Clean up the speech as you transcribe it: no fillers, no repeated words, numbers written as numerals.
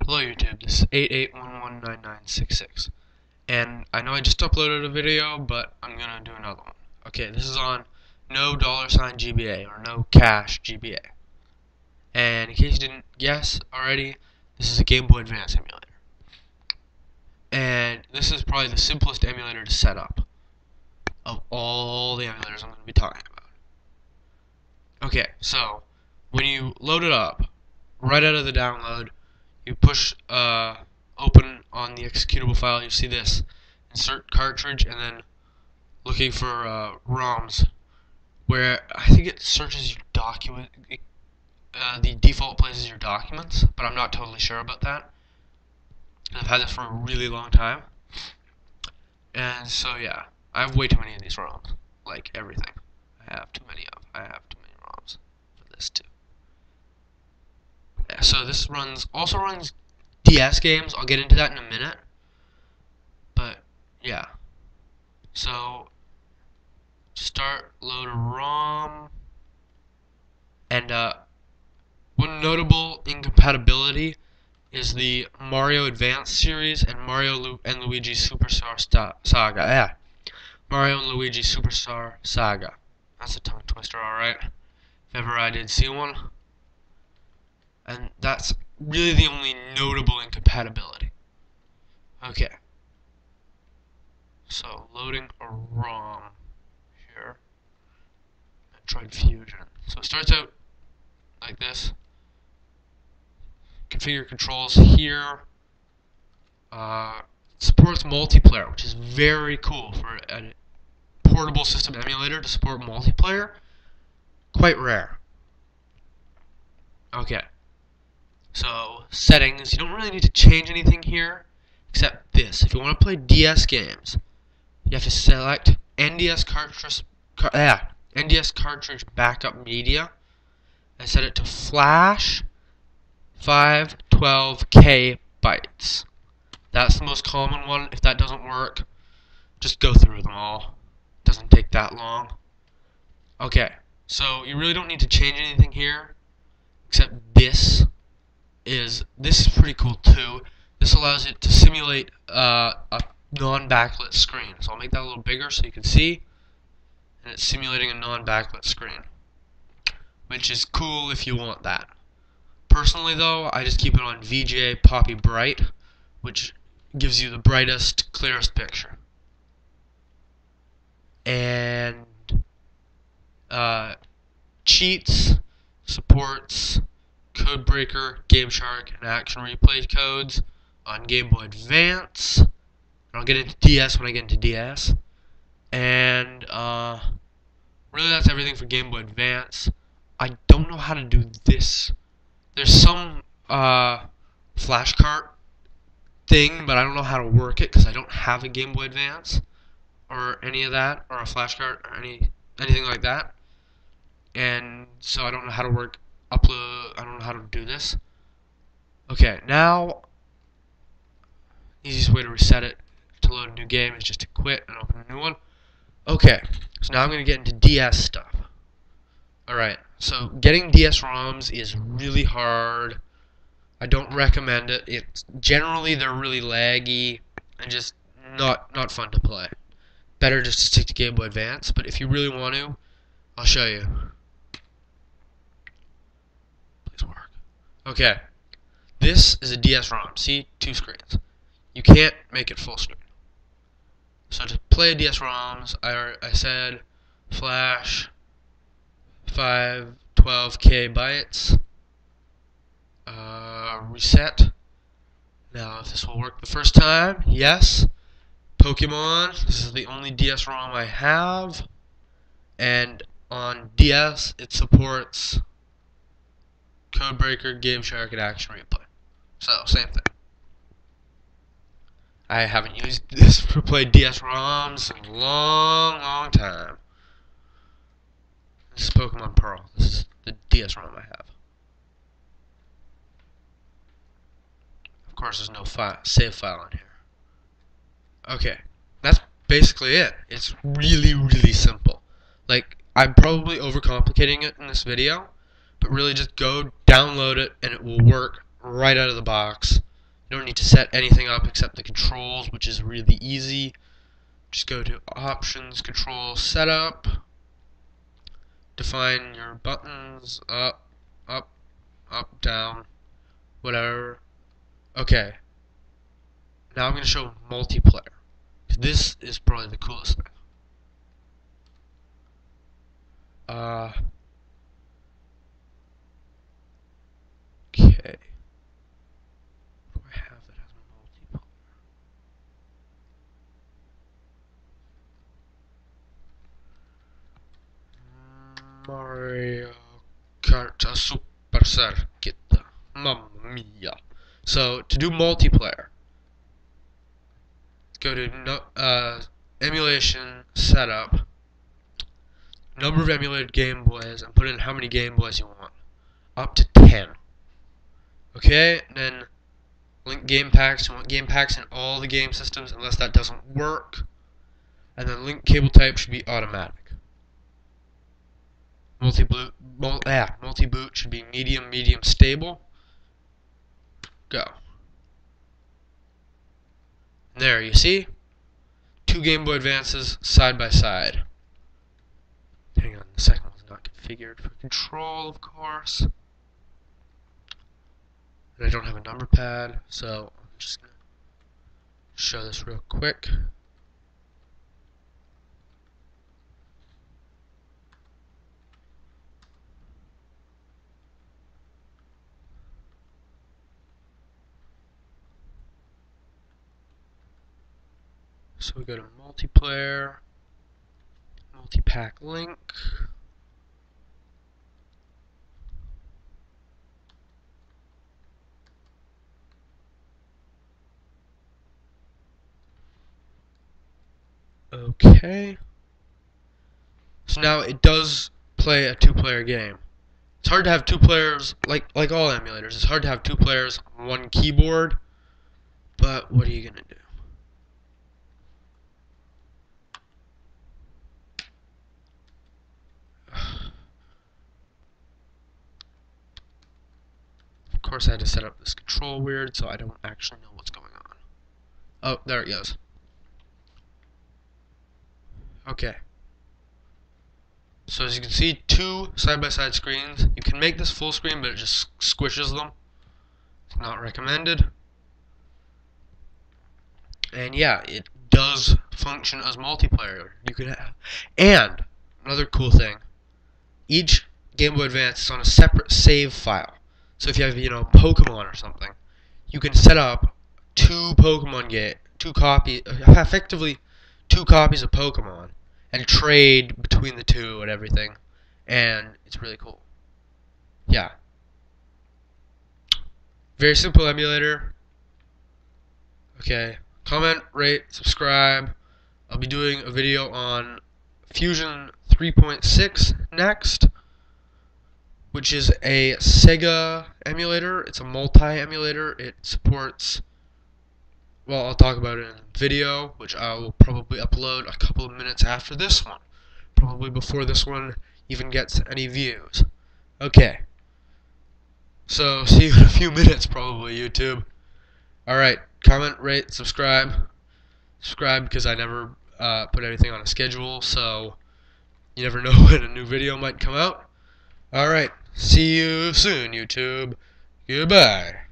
Hello YouTube, this is 88119966, and I know I just uploaded a video, but I'm gonna do another one. Okay, this is on no $ GBA, or no cash GBA. And in case you didn't guess already, this is a Game Boy Advance emulator. And this is probably the simplest emulator to set up of all the emulators I'm going to be talking about. Okay, so when you load it up, right out of the download, you push open on the executable file, you see this, insert cartridge, and then looking for ROMs, where I think it searches your document, the default place is your documents, but I'm not totally sure about that. I've had this for a really long time, and so yeah, I have way too many of these ROMs, like everything. I have too many ROMs for this too. Yeah, so this also runs DS games. I'll get into that in a minute. But yeah. So start load a ROM, and one notable incompatibility is the Mario Advance series and Mario and Luigi Superstar Saga. Yeah, Mario and Luigi Superstar Saga. That's a tongue twister, alright. If ever I did see one. And that's really the only notable incompatibility. Okay. So, loading a ROM here. Metroid Fusion. So it starts out like this. Configure controls here. Supports multiplayer, which is very cool for a portable system emulator to support multiplayer. Quite rare. Okay. So, settings, you don't really need to change anything here, except this. If you want to play DS games, you have to select NDS cartridge backup media, and set it to flash 512K bytes. That's the most common one. If that doesn't work, just go through them all. It doesn't take that long. Okay, so you really don't need to change anything here, except this is pretty cool too. This allows it to simulate a non-backlit screen. So I'll make that a little bigger so you can see. And it's simulating a non-backlit screen, which is cool if you want that. Personally though, I just keep it on VGA Poppy Bright, which gives you the brightest, clearest picture. And cheats, supports Codebreaker, GameShark, and Action Replay codes on Game Boy Advance. And I'll get into DS when I get into DS. And really that's everything for Game Boy Advance. I don't know how to do this. There's some flashcart thing, but I don't know how to work it because I don't have a Game Boy Advance or any of that, or a flashcart or anything like that. And so I don't know how to work upload. I don't know how to do this. Okay, now easiest way to reset it to load a new game is just to quit and open a new one. Okay, so now I'm going to get into DS stuff. Alright, so getting DS ROMs is really hard. I don't recommend it. Generally they're really laggy and just not fun to play. Better just to stick to Game Boy Advance, but if you really want to, I'll show you. Work. Okay, this is a DS ROM. See, 2 screens. You can't make it full screen. So to play DS ROMs, I said flash 512K bytes. Reset. Now, if this will work the first time, yes. Pokemon. This is the only DS ROM I have, and on DS it supports Codebreaker, GameShark, and Action Replay. So, same thing. I haven't used this for play DS ROMs in a long time. This is Pokemon Pearl. This is the DS ROM I have. Of course, there's no save file on here. Okay, that's basically it. It's really, really simple. Like, I'm probably overcomplicating it in this video, but really just go download it and it will work right out of the box. You don't need to set anything up except the controls, which is really easy. Just go to Options, Control, Setup. Define your buttons, up, up, up, down, whatever. Okay. Now I'm going to show multiplayer. This is probably the coolest thing. Okay. What do I have that has multiplayer? Mario Kart Super Circuit. Mamma mia. So, to do multiplayer, go to emulation setup, number of emulated Game Boys, and put in how many Game Boys you want. Up to 10. Okay, and then link game packs. You want game packs in all the game systems unless that doesn't work. And then link cable type should be automatic. Multi-boot should be medium, medium, stable. Go. And there, you see? 2 Game Boy Advances side by side. Hang on, the second one's not configured for control, of course. And I don't have a number pad, so I'm just going to show this real quick. So we go to multiplayer, multi-pack link. Okay. So now it does play a 2-player game. It's hard to have 2 players, like all emulators. It's hard to have 2 players on 1 keyboard. But what are you gonna do? Of course, I had to set up this control weird, so I don't actually know what's going on. Oh, there it goes. Okay. So as you can see, 2 side-by-side screens. You can make this full screen, but it just squishes them. It's not recommended. And yeah, it does function as multiplayer. You could have. And another cool thing, each Game Boy Advance is on a separate save file. So if you have, Pokemon or something, you can set up 2 Pokemon effectively 2 copies of Pokemon, and trade between the 2 and everything. And it's really cool. Yeah. Very simple emulator. Okay. Comment, rate, subscribe. I'll be doing a video on Fusion 3.6 next, which is a Sega emulator. It's a multi-emulator. It supports, well, I'll talk about it in a video, which I will probably upload a couple of minutes after this one. Probably before this one even gets any views. Okay. So, see you in a few minutes, probably, YouTube. Alright, comment, rate, subscribe. Subscribe because I never put anything on a schedule, so you never know when a new video might come out. Alright, see you soon, YouTube. Goodbye.